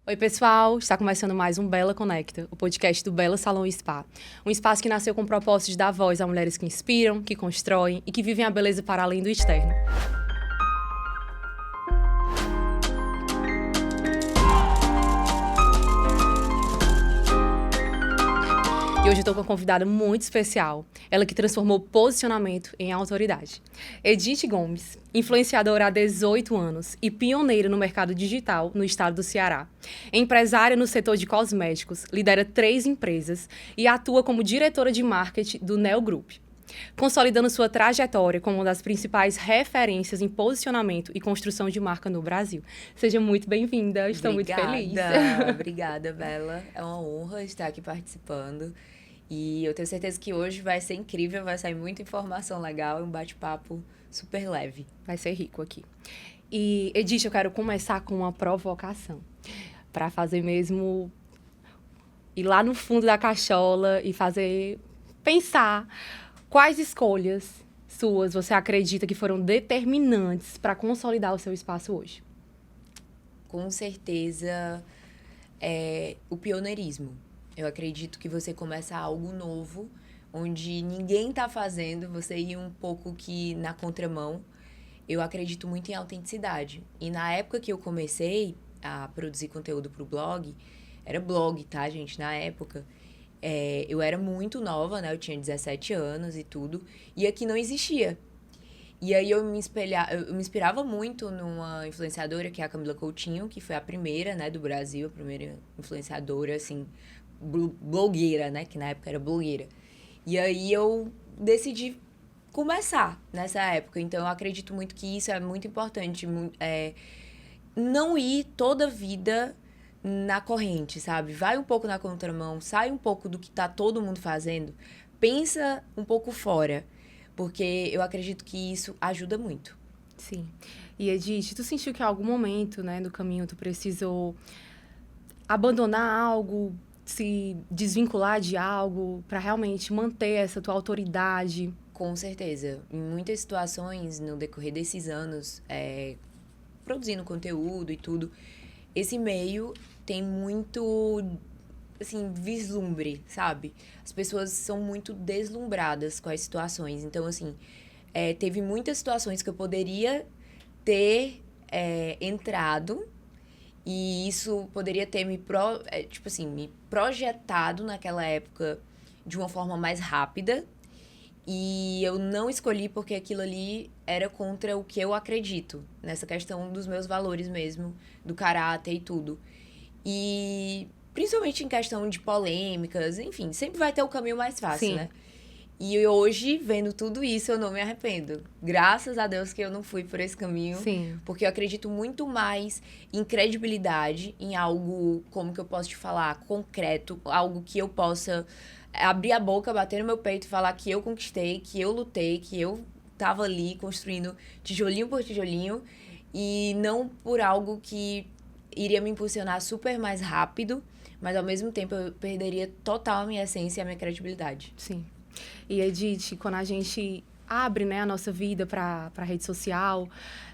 Oi, pessoal! Está começando mais um Bela Conecta, o podcast do Bela Salão e Spa. Um espaço que nasceu com o propósito de dar voz a mulheres que inspiram, que constroem e que vivem a beleza para além do externo. E hoje eu estou com uma convidada muito especial, ela que transformou posicionamento em autoridade. Edith Gomes, influenciadora há 18 anos e pioneira no mercado digital no estado do Ceará. Empresária no setor de cosméticos, lidera 3 empresas e atua como diretora de marketing do Neo Group, consolidando sua trajetória como uma das principais referências em posicionamento e construção de marca no Brasil. Seja muito bem-vinda, estou muito feliz. Obrigada, Bela. É uma honra estar aqui participando. E eu tenho certeza que hoje vai ser incrível, vai sair muita informação legal e um bate-papo super leve. Vai ser rico aqui. E, Edith, eu quero começar com uma provocação, para fazer mesmo ir lá no fundo da cachola e fazer pensar quais escolhas suas você acredita que foram determinantes para consolidar o seu espaço hoje. Com certeza, o pioneirismo. Eu acredito que você começa algo novo, onde ninguém está fazendo, você ir um pouco que na contramão. Eu acredito muito em autenticidade. E na época que eu comecei a produzir conteúdo para o blog, era blog, tá, gente? Na época, eu era muito nova, né? Eu tinha 17 anos e tudo. E aqui não existia. E aí eu me inspirava muito numa influenciadora, que é a Camila Coutinho, que foi a primeira, né, do Brasil, a primeira influenciadora, assim, blogueira, né? Que na época era blogueira. E aí eu decidi começar nessa época. Então, eu acredito muito que isso é muito importante. Não ir toda a vida na corrente, sabe? Vai um pouco na contramão, sai um pouco do que tá todo mundo fazendo. Pensa um pouco fora, porque eu acredito que isso ajuda muito. Sim. E, Edith, tu sentiu que em algum momento, né, do caminho tu precisou abandonar algo, se desvincular de algo para realmente manter essa tua autoridade? Com certeza. Em muitas situações, no decorrer desses anos, produzindo conteúdo e tudo, esse meio tem muito, assim, vislumbre, sabe? As pessoas são muito deslumbradas com as situações. Então, assim, teve muitas situações que eu poderia ter entrado e isso poderia ter me projetado naquela época de uma forma mais rápida. E eu não escolhi porque aquilo ali era contra o que eu acredito, nessa questão dos meus valores mesmo, do caráter e tudo. E principalmente em questão de polêmicas, enfim, sempre vai ter o caminho mais fácil, Sim. né? E hoje, vendo tudo isso, eu não me arrependo. Graças a Deus que eu não fui por esse caminho. Sim. Porque eu acredito muito mais em credibilidade, em algo, como que eu posso te falar, concreto, algo que eu possa abrir a boca, bater no meu peito e falar que eu conquistei, que eu lutei, que eu tava ali construindo tijolinho por tijolinho e não por algo que iria me impulsionar super mais rápido, mas ao mesmo tempo eu perderia total a minha essência e a minha credibilidade. Sim. E, Edith, quando a gente abre, né, a nossa vida para a rede social,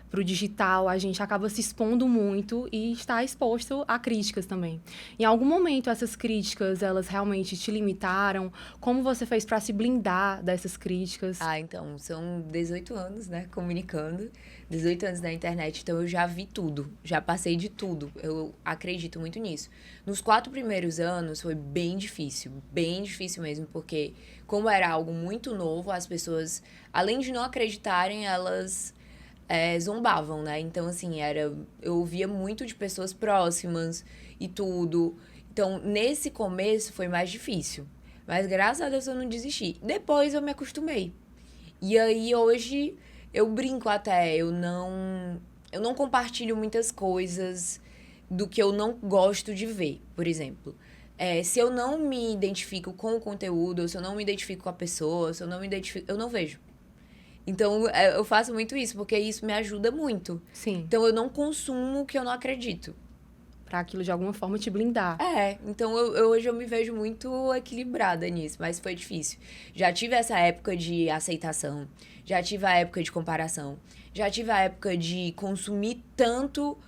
para o digital, a gente acaba se expondo muito e está exposto a críticas também. Em algum momento, essas críticas, elas realmente te limitaram? Como você fez para se blindar dessas críticas? Então, são 18 anos, né, comunicando, 18 anos na internet, então eu já vi tudo, já passei de tudo, eu acredito muito nisso. Nos 4 primeiros anos foi bem difícil mesmo, porque como era algo muito novo, as pessoas, além de não acreditarem, elas zombavam, né? Então, assim, eu ouvia muito de pessoas próximas e tudo. Então, nesse começo foi mais difícil. Mas graças a Deus eu não desisti. Depois eu me acostumei. E aí hoje eu brinco até, eu não compartilho muitas coisas do que eu não gosto de ver, por exemplo. Se eu não me identifico com o conteúdo, ou se eu não me identifico com a pessoa, se eu não me identifico, eu não vejo. Então, eu faço muito isso, porque isso me ajuda muito. Sim. Então, eu não consumo o que eu não acredito. Para aquilo, de alguma forma, te blindar. Então hoje eu me vejo muito equilibrada nisso, mas foi difícil. Já tive essa época de aceitação, já tive a época de comparação, já tive a época de consumir tanto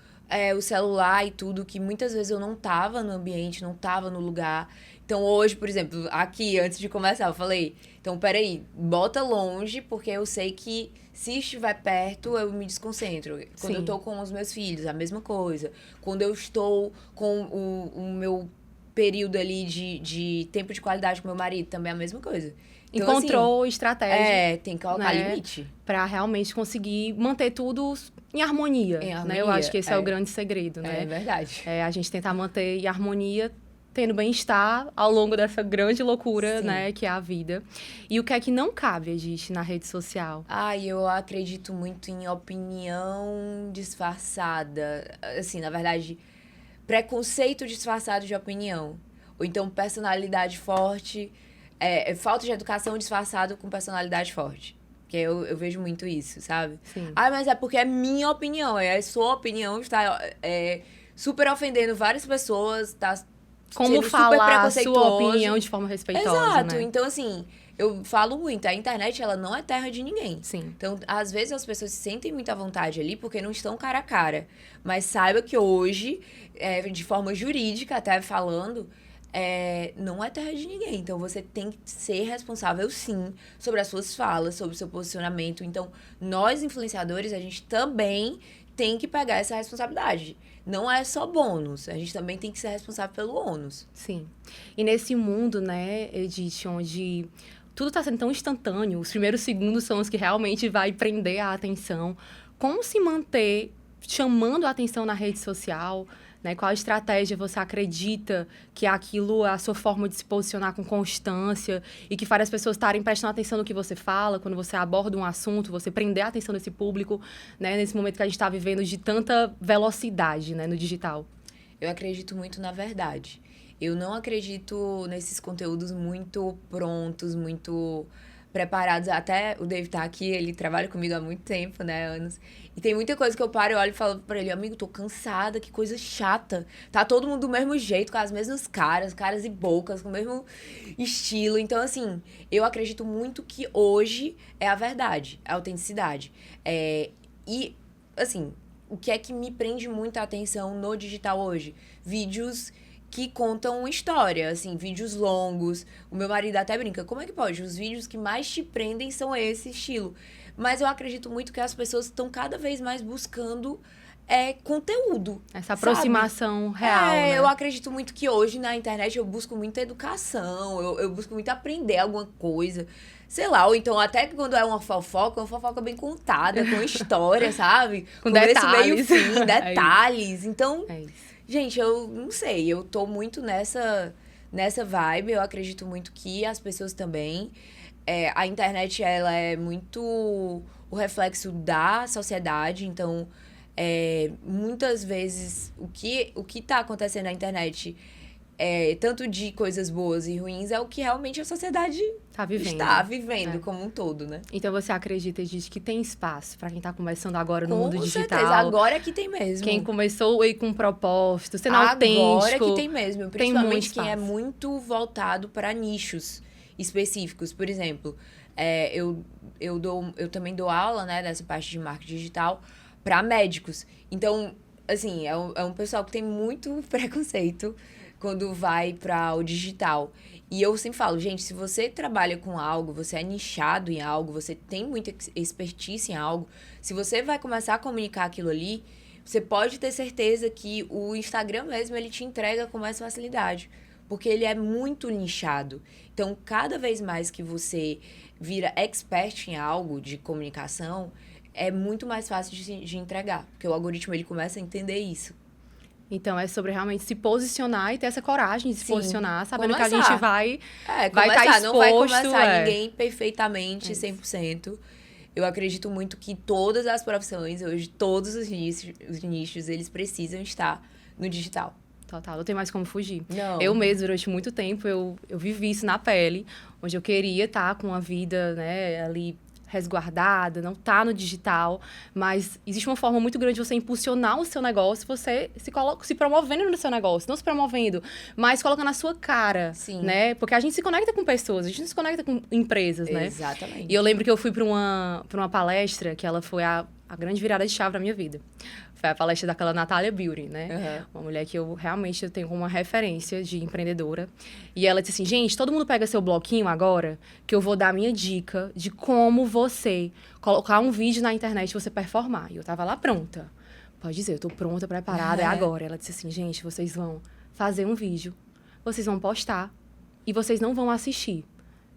o celular e tudo, que muitas vezes eu não tava no ambiente, não tava no lugar. Então, hoje, por exemplo, aqui, antes de começar, eu falei, então, peraí, bota longe, porque eu sei que se estiver perto, eu me desconcentro. Quando Sim. eu tô com os meus filhos, a mesma coisa. Quando eu estou com o meu período ali de tempo de qualidade com meu marido, também é a mesma coisa. Então, Encontrou assim, estratégia, tem que colocar né, limite. para realmente conseguir manter tudo em harmonia, Em né? harmonia, Eu acho que esse é o grande segredo, né? É verdade. A gente tentar manter em harmonia, tendo bem-estar ao longo dessa grande loucura, Sim. né, que é a vida. E o que é que não cabe, existe na rede social? Eu acredito muito em opinião disfarçada. Assim, na verdade, preconceito disfarçado de opinião. Ou então personalidade forte, falta de educação disfarçado com personalidade forte. Que eu vejo muito isso, sabe? Sim. Mas é porque é minha opinião, a sua opinião está super ofendendo várias pessoas, tá Como sendo super falar a sua preconceituoso. opinião de forma respeitosa, Exato. né? Então, assim, eu falo muito, a internet, ela não é terra de ninguém. Sim. Então, às vezes, as pessoas se sentem muito à vontade ali porque não estão cara a cara. Mas saiba que hoje, de forma jurídica, até falando, não é terra de ninguém. Então, você tem que ser responsável, sim, sobre as suas falas, sobre o seu posicionamento. Então, nós, influenciadores, a gente também tem que pegar essa responsabilidade. Não é só bônus, a gente também tem que ser responsável pelo ônus. Sim. E nesse mundo, né, Edith, onde tudo está sendo tão instantâneo, os primeiros segundos são os que realmente vai prender a atenção. Como se manter chamando a atenção na rede social, né? Qual estratégia você acredita que aquilo é a sua forma de se posicionar com constância e que faz as pessoas estarem prestando atenção no que você fala, quando você aborda um assunto, você prender a atenção desse público, né? Nesse momento que a gente está vivendo de tanta velocidade, né, no digital? Eu acredito muito na verdade. Eu não acredito nesses conteúdos muito prontos, muito preparados. Até o Dave tá aqui, ele trabalha comigo há muito tempo, né, anos. E tem muita coisa que eu paro e olho e falo pra ele, amigo, tô cansada, que coisa chata. Tá todo mundo do mesmo jeito, com as mesmas caras e bocas, com o mesmo estilo. Então, assim, eu acredito muito que hoje é a verdade, a autenticidade. E, assim, o que é que me prende muita atenção no digital hoje? Vídeos que contam uma história, assim, vídeos longos. O meu marido até brinca, como é que pode? Os vídeos que mais te prendem são esse estilo. Mas eu acredito muito que as pessoas estão cada vez mais buscando conteúdo. Essa aproximação real, né? Eu acredito muito que hoje na internet eu busco muita educação, eu busco muito aprender alguma coisa. Sei lá, ou então até que quando é uma fofoca bem contada, com história, sabe? Com Começo, detalhes. meio, fim, detalhes. Então, É isso. gente, eu não sei, eu tô muito nessa vibe, eu acredito muito que as pessoas também. A internet, ela é muito o reflexo da sociedade, então, muitas vezes, o que tá acontecendo na internet, tanto de coisas boas e ruins, é o que realmente a sociedade está vivendo como um todo, né? Então, você acredita, Edith, que tem espaço para quem está começando agora no mundo digital? Com certeza, agora é que tem mesmo. Quem começou aí com um propósito, sendo autêntico. Agora é que tem mesmo, principalmente tem quem é muito voltado para nichos específicos. Por exemplo, eu também dou aula, né, dessa parte de marketing digital para médicos. Então, assim, é um pessoal que tem muito preconceito quando vai para o digital. E eu sempre falo, gente, se você trabalha com algo, você é nichado em algo, você tem muita expertise em algo, se você vai começar a comunicar aquilo ali, você pode ter certeza que o Instagram mesmo, ele te entrega com mais facilidade, porque ele é muito nichado. Então, cada vez mais que você vira expert em algo de comunicação, é muito mais fácil de entregar, porque o algoritmo, ele começa a entender isso. Então, é sobre realmente se posicionar e ter essa coragem de se posicionar, sabendo começar. que a gente vai vai estar exposto. Não vai começar ninguém É perfeitamente, 100%. Eu acredito muito que todas as profissões, hoje, todos os nichos, eles precisam estar no digital. Total, não tem mais como fugir. Não. Eu mesmo, durante muito tempo, eu vivi isso na pele, onde eu queria estar com a vida, né, ali resguardada, não tá no digital, mas existe uma forma muito grande de você impulsionar o seu negócio, você se promovendo no seu negócio, não se promovendo, mas colocando a sua cara, Sim. né? Porque a gente se conecta com pessoas, a gente não se conecta com empresas, né? Exatamente. E eu lembro que eu fui para uma palestra, que ela foi a grande virada de chave da minha vida. Foi a palestra daquela Natália Beauty, né? Uhum. Uma mulher que eu realmente tenho como uma referência de empreendedora. E ela disse assim, gente, todo mundo pega seu bloquinho agora, que eu vou dar a minha dica de como você colocar um vídeo na internet e você performar. E eu tava lá pronta. Pode dizer, eu tô pronta, preparada, é agora. Ela disse assim, gente, vocês vão fazer um vídeo, vocês vão postar e vocês não vão assistir.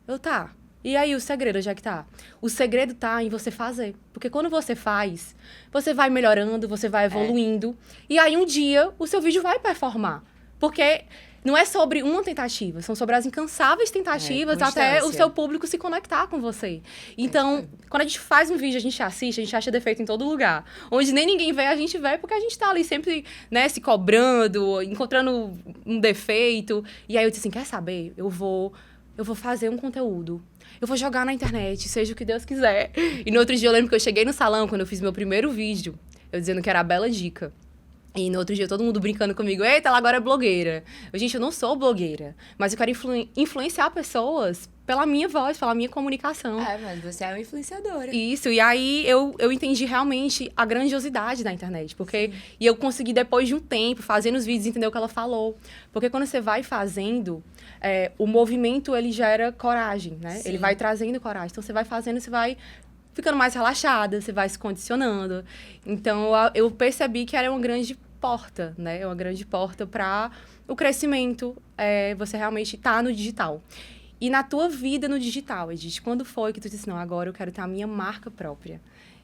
Eu, tá. E aí, o segredo, já que tá? O segredo tá em você fazer. Porque quando você faz, você vai melhorando, você vai evoluindo. E aí, um dia, o seu vídeo vai performar. Porque não é sobre uma tentativa, são sobre as incansáveis tentativas até o seu público se conectar com você. Então, quando a gente faz um vídeo, a gente assiste, a gente acha defeito em todo lugar. Onde nem ninguém vê, a gente vê porque a gente tá ali sempre, né, se cobrando, encontrando um defeito. E aí, eu disse assim, quer saber? Eu vou fazer um conteúdo. Eu vou jogar na internet, seja o que Deus quiser. E no outro dia eu lembro que eu cheguei no salão, quando eu fiz meu primeiro vídeo, eu dizendo que era a Bela Dica. E no outro dia todo mundo brincando comigo, eita, ela agora é blogueira. Gente, eu não sou blogueira, mas eu quero influenciar pessoas pela minha voz, pela minha comunicação. Mas você é uma influenciadora. Isso, e aí eu entendi realmente a grandiosidade da internet. Porque, e eu consegui, depois de um tempo, fazendo os vídeos, entender o que ela falou. Porque quando você vai fazendo, o movimento, ele gera coragem, né? Sim. Ele vai trazendo coragem. Então, você vai fazendo, você vai ficando mais relaxada, você vai se condicionando. Então, eu percebi que era uma grande porta, né? Uma grande porta para o crescimento. Você realmente tá no digital. E na tua vida no digital, Edith, quando foi que tu disse, não, agora eu quero ter a minha marca própria?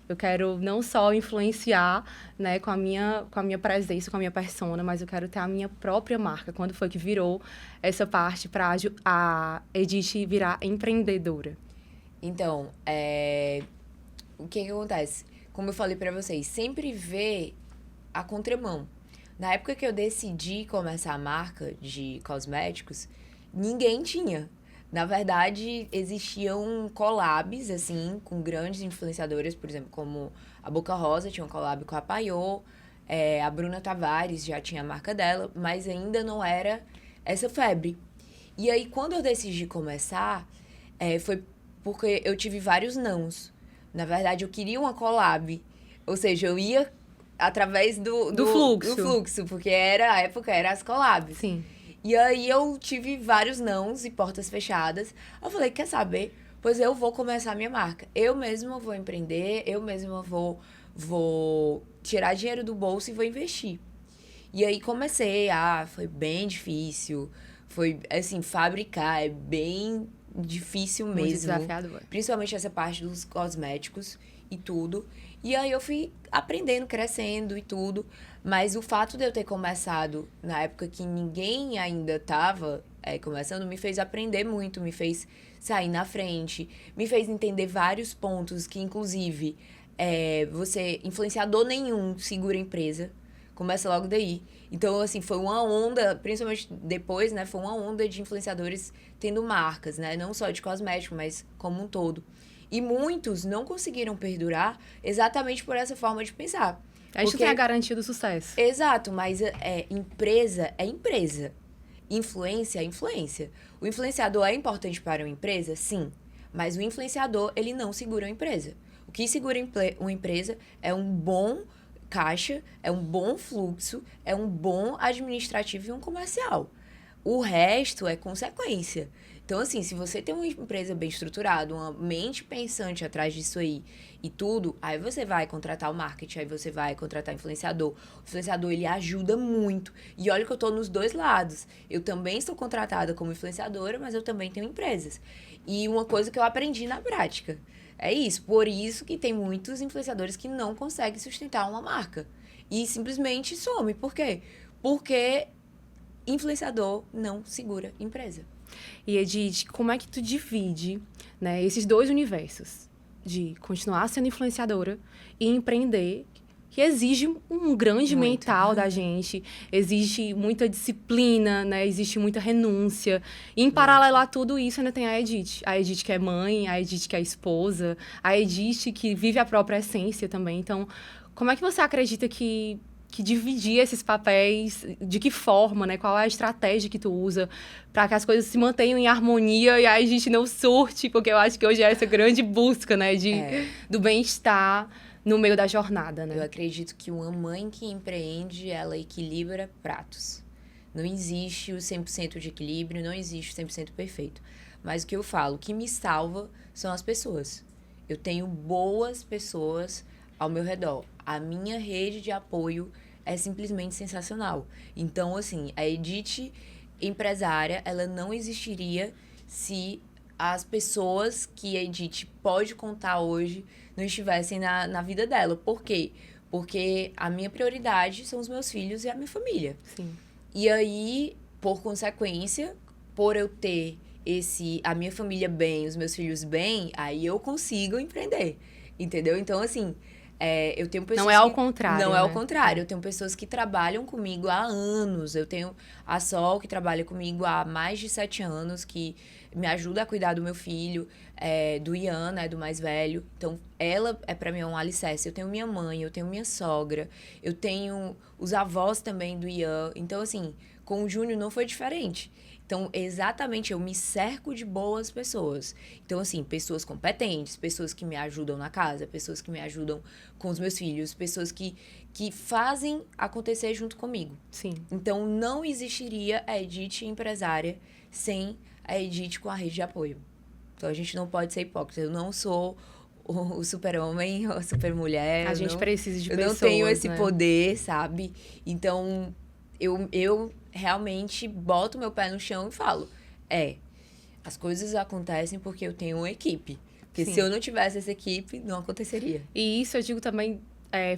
Eu quero não só influenciar, né, com a minha presença, com a minha persona, mas eu quero ter a minha própria marca. Quando foi que virou essa parte para a Edith virar empreendedora? Então, o que acontece? Como eu falei para vocês, sempre vê a contramão. Na época que eu decidi começar a marca de cosméticos, ninguém tinha. Na verdade, existiam collabs, assim, com grandes influenciadoras, por exemplo, como a Boca Rosa tinha um collab com a Paiô, a Bruna Tavares já tinha a marca dela, mas ainda não era essa febre. E aí, quando eu decidi começar, foi porque eu tive vários nãos. Na verdade, eu queria uma collab, ou seja, eu ia através do fluxo, porque a época era as collabs. Sim. E aí eu tive vários nãos e portas fechadas. Eu falei, quer saber? Pois eu vou começar a minha marca. Eu mesma vou empreender, eu mesma vou tirar dinheiro do bolso e vou investir. E aí comecei, foi bem difícil. Foi, assim, fabricar é bem difícil mesmo. Muito desafiador. Principalmente essa parte dos cosméticos e tudo. E aí eu fui aprendendo, crescendo e tudo. Mas o fato de eu ter começado na época que ninguém ainda estava começando, me fez aprender muito, me fez sair na frente, me fez entender vários pontos que, inclusive, influenciador nenhum segura a empresa. Começa logo daí. Então, assim, foi uma onda, principalmente depois, né? Foi uma onda de influenciadores tendo marcas, né? Não só de cosmético, mas como um todo. E muitos não conseguiram perdurar exatamente por essa forma de pensar. A gente não tem a garantia do sucesso. Exato, mas empresa é empresa. Influência é influência. O influenciador é importante para uma empresa? Sim. Mas o influenciador, ele não segura uma empresa. O que segura uma empresa é um bom caixa, é um bom fluxo, é um bom administrativo e um comercial. O resto é consequência. Então, assim, se você tem uma empresa bem estruturada, uma mente pensante atrás disso aí e tudo, aí você vai contratar o marketing, aí você vai contratar o influenciador. O influenciador, ele ajuda muito. E olha que eu tô nos dois lados. Eu também sou contratada como influenciadora, mas eu também tenho empresas. E uma coisa que eu aprendi na prática é isso. Por isso que tem muitos influenciadores que não conseguem sustentar uma marca. E simplesmente some. Por quê? Porque influenciador não segura empresa. E, Edith, como é que tu divide, né, esses dois universos? De continuar sendo influenciadora e empreender, que exige um grande mental da gente, exige muita disciplina, né? Existe muita renúncia. E, em paralelo a tudo isso, ainda tem a Edith. A Edith que é mãe, a Edith que é esposa, a Edith que vive a própria essência também. Então, como é que você acredita que dividir esses papéis, de que forma, né? Qual é a estratégia que tu usa para que as coisas se mantenham em harmonia e aí a gente não surte, porque eu acho que hoje é essa grande busca, né? Do bem-estar no meio da jornada, né? Eu acredito que uma mãe que empreende, ela equilibra pratos. Não existe o 100% de equilíbrio, não existe o 100% perfeito. Mas o que eu falo, o que me salva são as pessoas. Eu tenho boas pessoas ao meu redor. A minha rede de apoio é simplesmente sensacional. Então, assim, a Edith empresária, ela não existiria se as pessoas que a Edith pode contar hoje não estivessem na vida dela. Por quê? Porque a minha prioridade são os meus filhos e a minha família. Sim. E aí, por consequência, por eu ter a minha família bem, os meus filhos bem, aí eu consigo empreender. Entendeu? Então, assim, eu tenho pessoas Não é ao contrário, Não é né? ao contrário. Eu tenho pessoas que trabalham comigo há anos. Eu tenho a Sol, que trabalha comigo há mais de 7 anos, que me ajuda a cuidar do meu filho, do Ian, né, do mais velho. Então, ela é pra mim um alicerce. Eu tenho minha mãe, eu tenho minha sogra, eu tenho os avós também do Ian. Então, assim, com o Júnior não foi diferente. Então, exatamente, eu me cerco de boas pessoas. Então, assim, pessoas competentes, pessoas que me ajudam na casa, pessoas que me ajudam com os meus filhos, pessoas que fazem acontecer junto comigo. Sim. Então, não existiria a Edith empresária sem a Edith com a rede de apoio. Então, a gente não pode ser hipócrita. Eu não sou o super-homem ou a super-mulher. A gente precisa de pessoas, eu não tenho esse né? poder, sabe? Então, eu realmente boto meu pé no chão e falo, as coisas acontecem porque eu tenho uma equipe. Porque Sim. se eu não tivesse essa equipe, não aconteceria. E isso eu digo também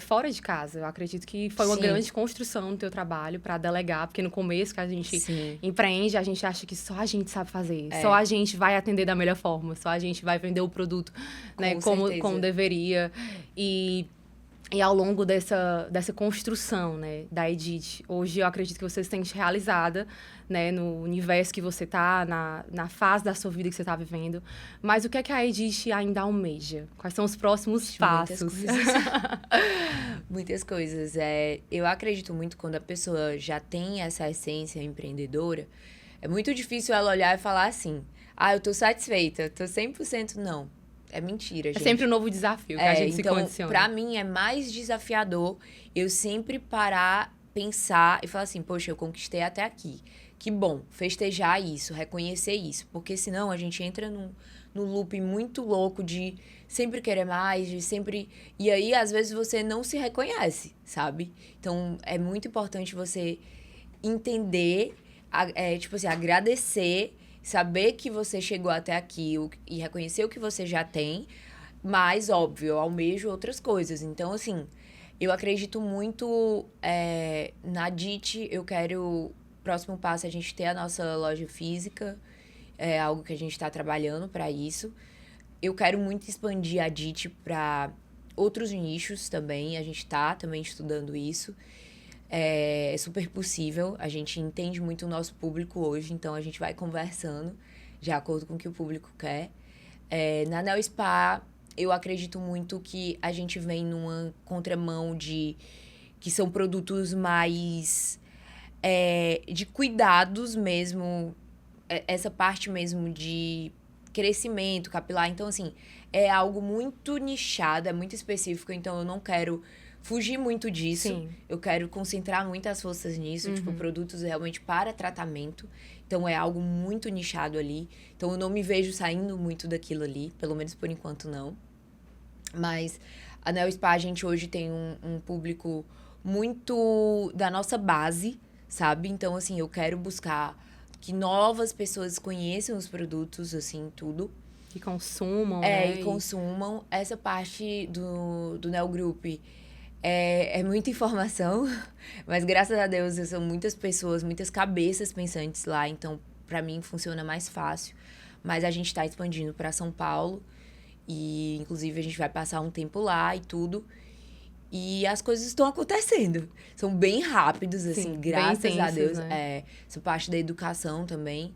fora de casa. Eu acredito que foi uma Sim. grande construção no teu trabalho para delegar, porque no começo que a gente Sim. empreende, a gente acha que só a gente sabe fazer, só a gente vai atender da melhor forma, só a gente vai vender o produto, né, como deveria. E ao longo dessa construção, né, da Edith, hoje eu acredito que você se sente realizada, né, no universo que você tá, na fase da sua vida que você tá vivendo. Mas o que é que a Edith ainda almeja? Quais são os próximos passos? Muitas coisas. Eu acredito muito quando a pessoa já tem essa essência empreendedora, é muito difícil ela olhar e falar assim, eu tô satisfeita, tô 100%, não. É mentira, gente. É sempre um novo desafio que a gente então, se condiciona. Pra mim, é mais desafiador eu sempre parar, pensar e falar assim, poxa, eu conquistei até aqui. Que bom, festejar isso, reconhecer isso. Porque senão a gente entra num loop muito louco de sempre querer mais, de sempre... E aí, às vezes, você não se reconhece, sabe? Então, é muito importante você entender, tipo assim, agradecer, saber que você chegou até aqui e reconhecer o que você já tem, mas, óbvio, eu almejo outras coisas. Então, assim, eu acredito muito na DIT. Eu quero, próximo passo, a gente ter a nossa loja física, é algo que a gente está trabalhando para isso. Eu quero muito expandir a DIT para outros nichos também, a gente está também estudando isso. É super possível, a gente entende muito o nosso público hoje, então a gente vai conversando de acordo com o que o público quer. Na Neo Spa, eu acredito muito que a gente vem numa contramão que são produtos mais de cuidados mesmo, essa parte mesmo de crescimento capilar. Então, assim, é algo muito nichado, é muito específico, então eu não quero fugir muito disso. Sim. Eu quero concentrar muitas forças nisso, tipo, produtos realmente para tratamento. Então, é algo muito nichado ali. Então, eu não me vejo saindo muito daquilo ali, pelo menos por enquanto não. Mas a Neo Spa, a gente hoje tem um público muito da nossa base, sabe? Então, assim, eu quero buscar que novas pessoas conheçam os produtos, assim, tudo. Que consumam, né? E consumam. Essa parte do Neo Group é muita informação, mas graças a Deus são muitas pessoas, muitas cabeças pensantes lá, então pra mim funciona mais fácil. Mas a gente está expandindo para São Paulo e inclusive a gente vai passar um tempo lá e tudo. E as coisas estão acontecendo. São bem rápidos, assim, graças a Deus. Né? Essa parte da educação também.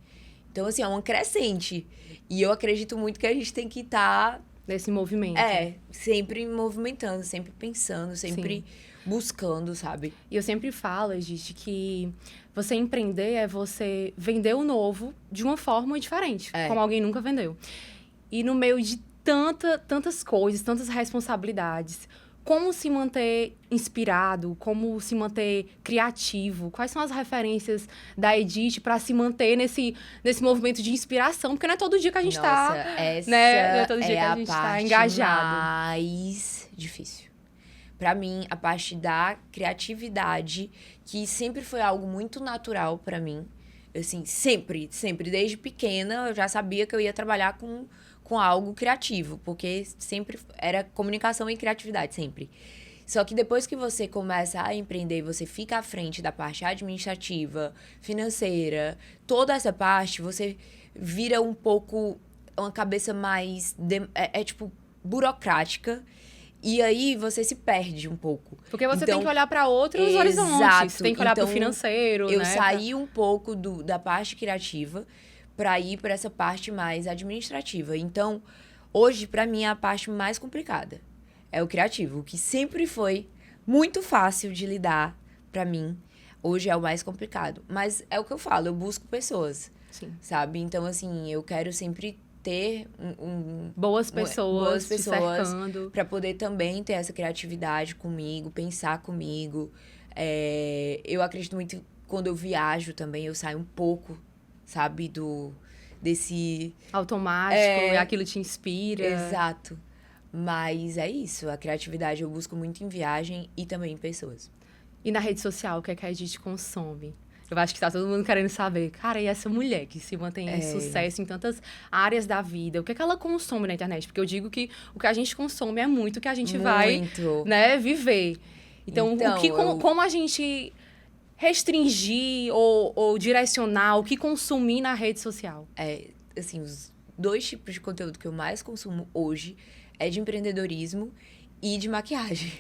Então, assim, é uma crescente. E eu acredito muito que a gente tem que estar nesse movimento. Sempre movimentando, sempre pensando, sempre buscando, sabe? E eu sempre falo, Edith, que você empreender é você vender o novo de uma forma diferente, como alguém nunca vendeu. E no meio de tantas coisas, tantas responsabilidades, como se manter inspirado, como se manter criativo? Quais são as referências da Edith para se manter nesse movimento de inspiração? Porque não é todo dia que a gente Nossa, tá, essa né? Não é todo dia é que a a gente tá parte engajado. mais difícil. Pra mim, a parte da criatividade, que sempre foi algo muito natural pra mim. Assim, sempre, sempre. Desde pequena, eu já sabia que eu ia trabalhar com algo criativo. Porque sempre era comunicação e criatividade, sempre. Só que depois que você começa a empreender, você fica à frente da parte administrativa, financeira, toda essa parte, você vira um pouco uma cabeça mais, tipo, burocrática. E aí você se perde um pouco. Porque você Então, tem que olhar para outros horizontes. exato. Tem que olhar para o Então, financeiro, eu né? saí um pouco da parte criativa para ir para essa parte mais administrativa. Então, hoje, para mim, é a parte mais complicada. É o criativo, o que sempre foi muito fácil de lidar para mim. Hoje é o mais complicado. Mas é o que eu falo, eu busco pessoas, Sim. sabe? Então, assim, eu quero sempre ter boas pessoas te pessoas cercando. para poder também ter essa criatividade comigo, pensar comigo. Eu acredito muito quando eu viajo também, eu saio um pouco, sabe, desse automático, e aquilo te inspira. Exato. Mas é isso, a criatividade eu busco muito em viagem e também em pessoas. E na rede social, o que é que a gente consome? Eu acho que tá todo mundo querendo saber. Cara, e essa mulher que se mantém em sucesso em tantas áreas da vida, o que é que ela consome na internet? Porque eu digo que o que a gente consome é muito o que a gente vai, né, viver. Então como a gente restringir ou direcionar o que consumir na rede social? Assim, os 2 tipos de conteúdo que eu mais consumo hoje é de empreendedorismo e de maquiagem.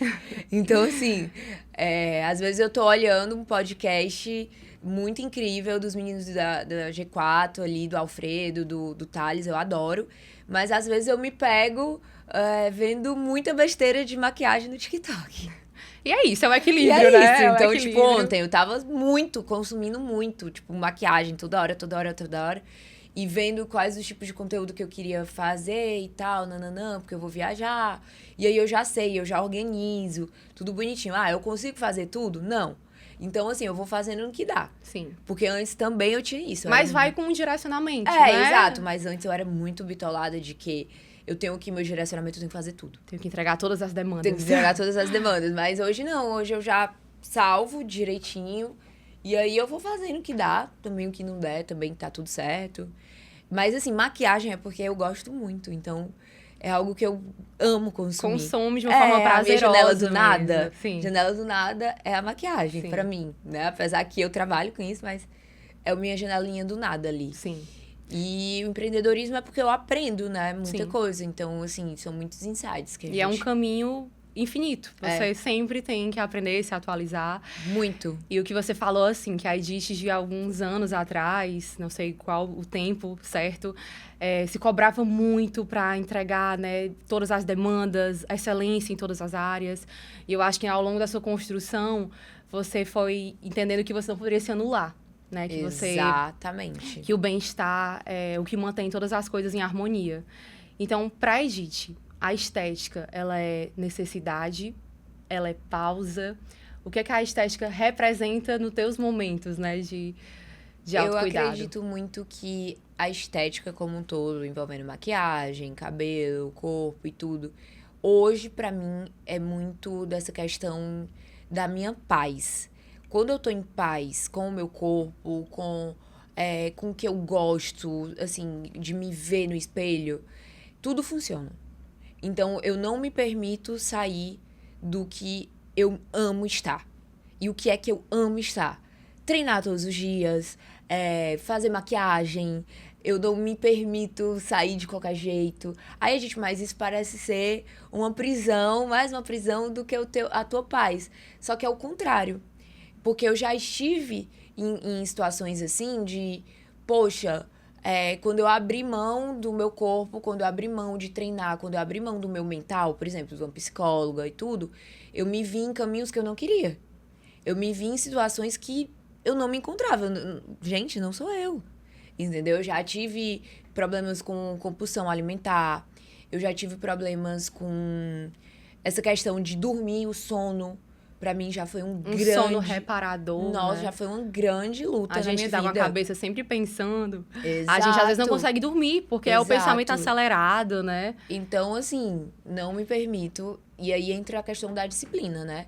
Então, assim, às vezes eu tô olhando um podcast muito incrível dos meninos da G4 ali, do Alfredo, do Thales, eu adoro. Mas às vezes eu me pego vendo muita besteira de maquiagem no TikTok. E é isso, é o equilíbrio, né? Isso. Então, equilíbrio. Tipo, ontem eu tava consumindo muito, tipo, maquiagem toda hora. E vendo quais os tipos de conteúdo que eu queria fazer e tal, nananã, porque eu vou viajar. E aí eu já sei, eu já organizo, tudo bonitinho. Eu consigo fazer tudo? Não. Então, assim, eu vou fazendo no que dá. Sim. Porque antes também eu tinha isso. Mas vai com um direcionamento, né? Exato. Mas antes eu era muito bitolada de que meu direcionamento, eu tenho que fazer tudo. Tenho que entregar todas as demandas. Tenho que entregar todas as demandas. Mas hoje não. Hoje eu já salvo direitinho. E aí eu vou fazendo o que dá. Também o que não der, também tá tudo certo. Mas, assim, maquiagem é porque eu gosto muito. Então, é algo que eu amo consumir. Consome de uma forma prazerosa. A minha janela do nada. Sim. Janela do nada é a maquiagem, Sim. pra mim, né? Apesar que eu trabalho com isso, mas é a minha janelinha do nada ali. Sim. E o empreendedorismo é porque eu aprendo, né? Muita Sim. coisa. Então, assim, são muitos insights que a gente... E é um caminho infinito. Você sempre tem que aprender, se atualizar. Muito. E o que você falou, assim, que a Edith de alguns anos atrás, não sei qual o tempo certo, se cobrava muito para entregar, né, todas as demandas, excelência em todas as áreas. E eu acho que ao longo da sua construção, você foi entendendo que você não poderia se anular. Né? Que Exatamente. Que o bem-estar é o que mantém todas as coisas em harmonia. Então, para Edith, a estética, ela é necessidade, ela é pausa. O que é que a estética representa nos teus momentos, né, de autocuidado? Eu acredito muito que a estética como um todo, envolvendo maquiagem, cabelo, corpo e tudo, hoje, pra mim, é muito dessa questão da minha paz. Quando eu tô em paz com o meu corpo, com o que eu gosto, assim, de me ver no espelho, tudo funciona. Então, eu não me permito sair do que eu amo estar. E o que é que eu amo estar? Treinar todos os dias, fazer maquiagem. Eu não me permito sair de qualquer jeito. Aí, gente, mas isso parece ser uma prisão, mais uma prisão do que a tua paz. Só que é o contrário. Porque eu já estive em situações assim de, poxa... quando eu abri mão do meu corpo, quando eu abri mão de treinar, quando eu abri mão do meu mental, por exemplo, de uma psicóloga e tudo, eu me vi em caminhos que eu não queria. Eu me vi em situações que eu não me encontrava. Gente, não sou eu. Entendeu? Eu já tive problemas com compulsão alimentar. Eu já tive problemas com Essa questão de dormir, o sono, pra mim já foi um grande... sono reparador, Nossa, né? já foi uma grande luta A na minha gente tá com a vida. cabeça sempre pensando. Exato. A gente às vezes não consegue dormir, porque é o pensamento Exato. acelerado, né? Então, assim, não me permito. E aí entra a questão da disciplina, né?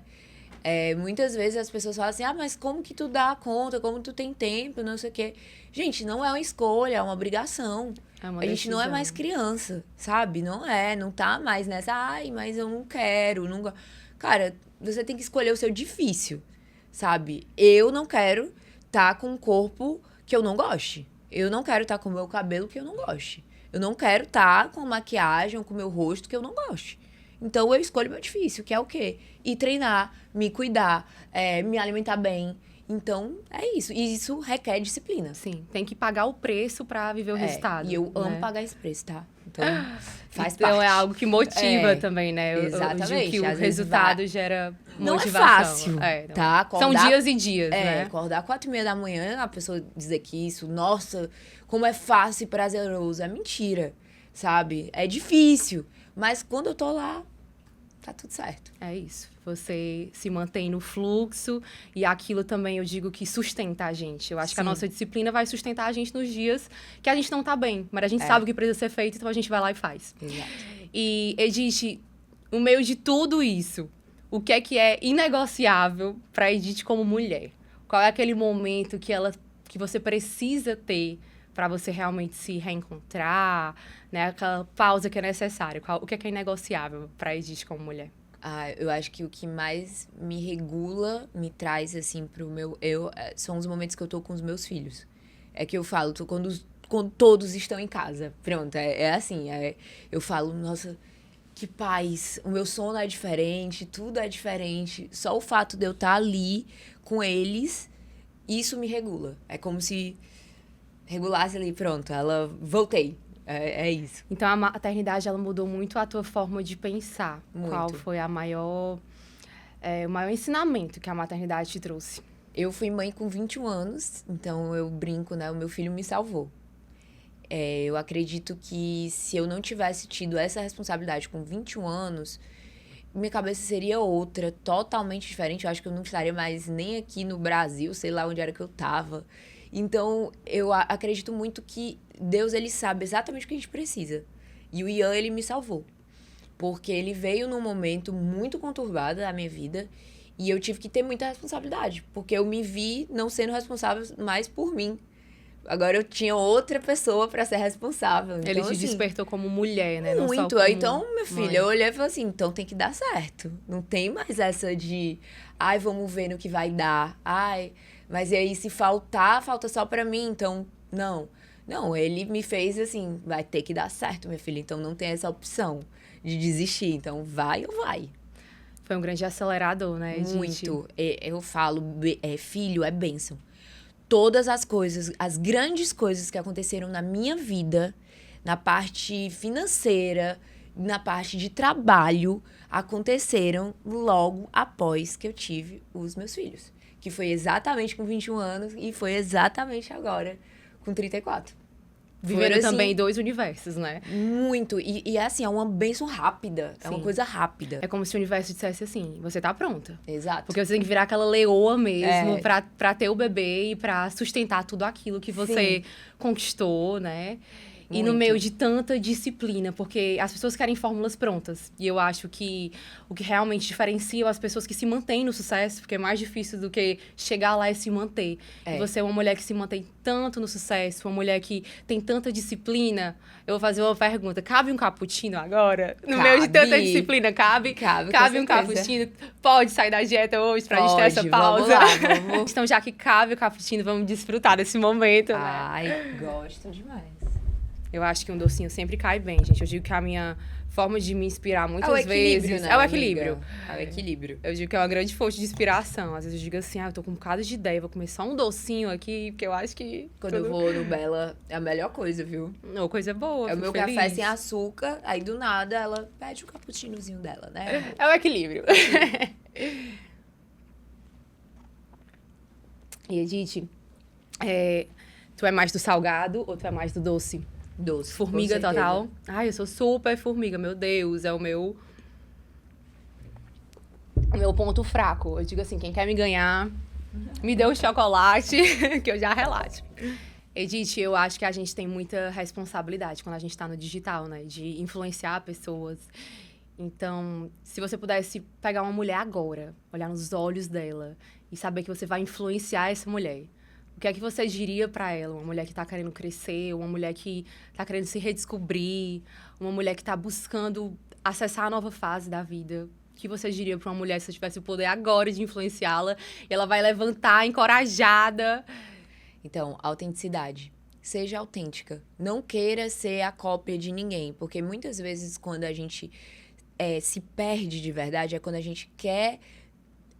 Muitas vezes as pessoas falam assim, mas como que tu dá conta? Como tu tem tempo? Não sei o quê. Gente, não é uma escolha, é uma obrigação. É uma A gente não é decisão. mais criança, sabe? Não tá mais nessa, mas eu não quero, não... Cara, você tem que escolher o seu difícil, sabe? Eu não quero estar com um corpo que eu não goste. Eu não quero estar com o meu cabelo que eu não goste. Eu não quero estar com maquiagem ou com o meu rosto que eu não goste. Então, eu escolho o meu difícil, que é o quê? Ir treinar, me cuidar, me alimentar bem. Então, é isso. E isso requer disciplina. Sim, tem que pagar o preço pra viver o resultado. E eu amo né? pagar esse preço, tá? Então, faz então parte. é algo que motiva também, né? Exatamente. Eu digo que o Às vezes resultado gera Não motivação. é fácil, não. tá? São dias e dias, né? Acordar 4h30 da manhã, a pessoa dizer que isso, nossa, como é fácil e prazeroso. É mentira, sabe? É difícil. Mas quando eu tô lá, tá tudo certo. É isso. Você se mantém no fluxo e aquilo também eu digo que sustenta a gente. Eu acho que a nossa disciplina vai sustentar a gente nos dias que a gente não tá bem. Mas a gente sabe o que precisa ser feito, então a gente vai lá e faz. Exato. E, Edith, no meio de tudo isso, o que é inegociável pra Edith como mulher? Qual é aquele momento que você precisa ter para você realmente se reencontrar, né? Aquela pausa que é necessária. O que é inegociável pra Edith como mulher? Eu acho que o que mais me regula, me traz, assim, pro meu eu, são os momentos que eu tô com os meus filhos. É que eu falo, quando todos estão em casa. Pronto, assim, eu falo, nossa, que paz, o meu sono é diferente, tudo é diferente. Só o fato de eu estar ali com eles, isso me regula. É como se regulasse ali, pronto, voltei. É isso. Então, a maternidade, ela mudou muito a tua forma de pensar. Muito. Qual foi o maior ensinamento que a maternidade te trouxe? Eu fui mãe com 21 anos, então eu brinco, né? O meu filho me salvou. Eu acredito que se eu não tivesse tido essa responsabilidade com 21 anos, minha cabeça seria outra, totalmente diferente. Eu acho que eu não estaria mais nem aqui no Brasil, sei lá onde era que eu tava. Então, eu acredito muito que Deus, ele sabe exatamente o que a gente precisa. E o Ian, ele me salvou. Porque ele veio num momento muito conturbado da minha vida e eu tive que ter muita responsabilidade. Porque eu me vi não sendo responsável mais por mim. Agora eu tinha outra pessoa pra ser responsável. Então, Ele te assim, despertou como mulher, né? muito. Não só como Então, minha filha, mãe. eu olhei e falei assim, então tem que dar certo. Não tem mais essa de, vamos ver no que vai dar. Mas e aí se falta só pra mim, então, não. Não, ele me fez assim, vai ter que dar certo, minha filha. Então não tem essa opção de desistir. Então vai ou vai. Foi um grande acelerador, né, Edith? Muito. Eu falo, filho, é bênção. Todas as coisas, as grandes coisas que aconteceram na minha vida, na parte financeira, na parte de trabalho, aconteceram logo após que eu tive os meus filhos. Que foi exatamente com 21 anos e foi exatamente agora, com 34. Viveram Foram, também assim, 2 universos, né? Muito. E assim, é uma bênção rápida. É uma Sim. coisa rápida. É como se o universo dissesse assim, você tá pronta. Exato. Porque você tem que virar aquela leoa mesmo pra ter o bebê e pra sustentar tudo aquilo que você conquistou, né? E no Muito. meio de tanta disciplina, porque as pessoas querem fórmulas prontas. E eu acho que o que realmente diferencia as pessoas que se mantêm no sucesso, porque é mais difícil do que chegar lá e se manter. E você é uma mulher que se mantém tanto no sucesso, uma mulher que tem tanta disciplina. Eu vou fazer uma pergunta, cabe um cappuccino agora? No meio de tanta disciplina, cabe um cappuccino? Pode sair da dieta hoje pra gente ter essa pausa? Vamos lá, vamos. Então, já que cabe o cappuccino, vamos desfrutar desse momento, né? Ai, gosto demais. Eu acho que um docinho sempre cai bem, gente. Eu digo que a minha forma de me inspirar muitas vezes... Né, é o equilíbrio. Amiga? É o equilíbrio. Eu digo que é uma grande fonte de inspiração. Às vezes eu digo assim, eu tô com um bocado de ideia, vou comer só um docinho aqui, porque eu acho que... Quando eu vou no Bela, é a melhor coisa, viu? Não, coisa boa, É o fico meu feliz. café sem açúcar, aí do nada ela pede o cappuccinozinho dela, né? É o equilíbrio. E, Edith, tu é mais do salgado ou tu é mais do doce? Doce. Formiga com certeza. total? Ai, eu sou super formiga, meu Deus, é o meu... o meu ponto fraco. Eu digo assim, quem quer me ganhar, me dê um chocolate, que eu já relaxo. Edith, eu acho que a gente tem muita responsabilidade quando a gente está no digital, né? De influenciar pessoas. Então, se você pudesse pegar uma mulher agora, olhar nos olhos dela e saber que você vai influenciar essa mulher, o que é que você diria para ela? Uma mulher que está querendo crescer, uma mulher que está querendo se redescobrir, uma mulher que está buscando acessar a nova fase da vida. O que você diria para uma mulher se você tivesse o poder agora de influenciá-la e ela vai levantar encorajada? Então, autenticidade. Seja autêntica. Não queira ser a cópia de ninguém, porque muitas vezes quando a gente se perde de verdade é quando a gente quer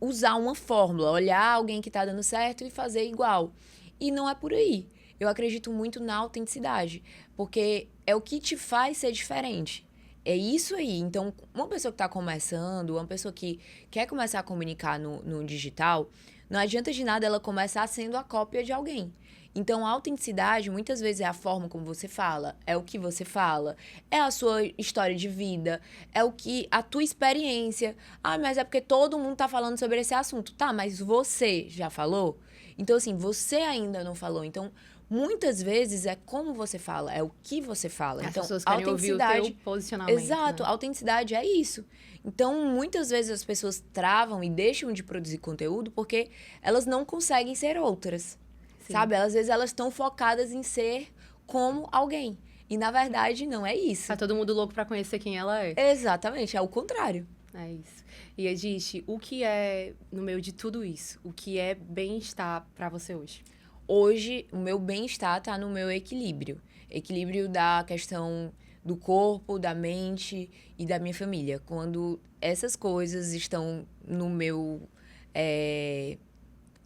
usar uma fórmula, olhar alguém que tá dando certo e fazer igual. E não é por aí. Eu acredito muito na autenticidade, porque é o que te faz ser diferente. É isso aí. Então, uma pessoa que está começando, uma pessoa que quer começar a comunicar no digital, não adianta de nada ela começar sendo a cópia de alguém. Então, a autenticidade, muitas vezes, é a forma como você fala, é o que você fala, é a sua história de vida, é o que a tua experiência. Ah, mas é porque todo mundo tá falando sobre esse assunto. Tá, mas você já falou? Então, assim, você ainda não falou. Então, muitas vezes é como você fala, é o que você fala. As então, pessoas querem ouvir o teu posicionamento. Exato, né? autenticidade é isso. Então, muitas vezes as pessoas travam e deixam de produzir conteúdo porque elas não conseguem ser outras. Sim. Sabe? Às vezes elas estão focadas em ser como alguém. E, na verdade, não é isso. Tá todo mundo louco pra conhecer quem ela é. Exatamente, é o contrário. É isso. E, Edith, o que é, no meio de tudo isso, o que é bem-estar pra você hoje? Hoje, o meu bem-estar tá no meu equilíbrio. Equilíbrio da questão do corpo, da mente e da minha família. Quando essas coisas estão no meu...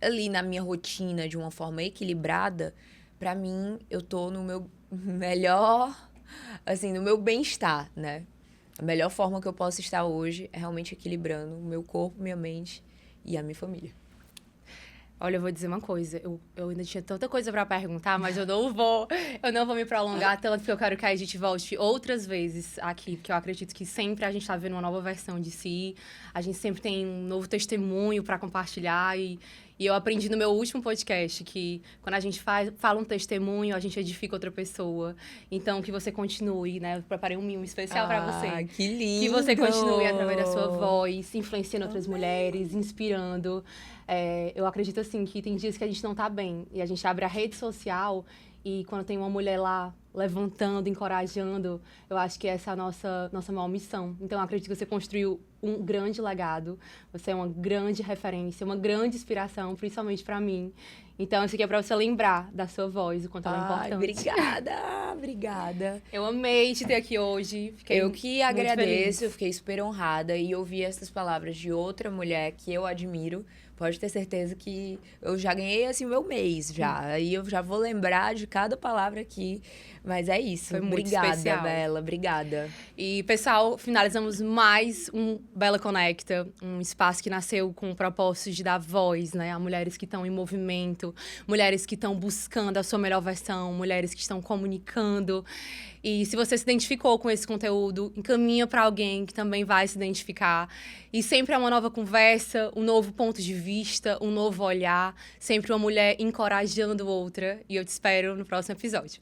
ali na minha rotina de uma forma equilibrada, pra mim, eu tô no meu melhor, assim, no meu bem-estar, né? A melhor forma que eu posso estar hoje é realmente equilibrando o meu corpo, minha mente e a minha família. Olha, eu vou dizer uma coisa. Eu ainda tinha tanta coisa pra perguntar, mas eu não vou me prolongar tanto, porque eu quero que a gente volte outras vezes aqui, porque eu acredito que sempre a gente tá vendo uma nova versão de si, a gente sempre tem um novo testemunho pra compartilhar e eu aprendi no meu último podcast que quando a gente fala um testemunho, a gente edifica outra pessoa. Então, que você continue, né? Eu preparei um mimo especial pra você. Ah, que lindo! Que você continue através da sua voz, influenciando outras mulheres, inspirando. Eu acredito, assim, que tem dias que a gente não tá bem. E a gente abre a rede social e quando tem uma mulher lá levantando, encorajando, eu acho que essa é a nossa maior missão. Então, eu acredito que você construiu um grande legado. Você é uma grande referência, uma grande inspiração, principalmente para mim. Então, isso aqui é para você lembrar da sua voz, o quanto ela é importante. Obrigada, obrigada. Eu amei te ter aqui hoje. Eu que agradeço, feliz. eu fiquei super honrada e ouvir essas palavras de outra mulher que eu admiro. Pode ter certeza que eu já ganhei, assim, o meu mês já. Aí eu já vou lembrar de cada palavra aqui. Mas é isso. Foi muito obrigada, especial. Bela. Obrigada. E, pessoal, finalizamos mais um Bela Conecta, um espaço que nasceu com o propósito de dar voz, né, a mulheres que estão em movimento, mulheres que estão buscando a sua melhor versão, mulheres que estão comunicando. E se você se identificou com esse conteúdo, encaminha para alguém que também vai se identificar. E sempre é uma nova conversa, um novo ponto de vista, um novo olhar, sempre uma mulher encorajando outra. E eu te espero no próximo episódio.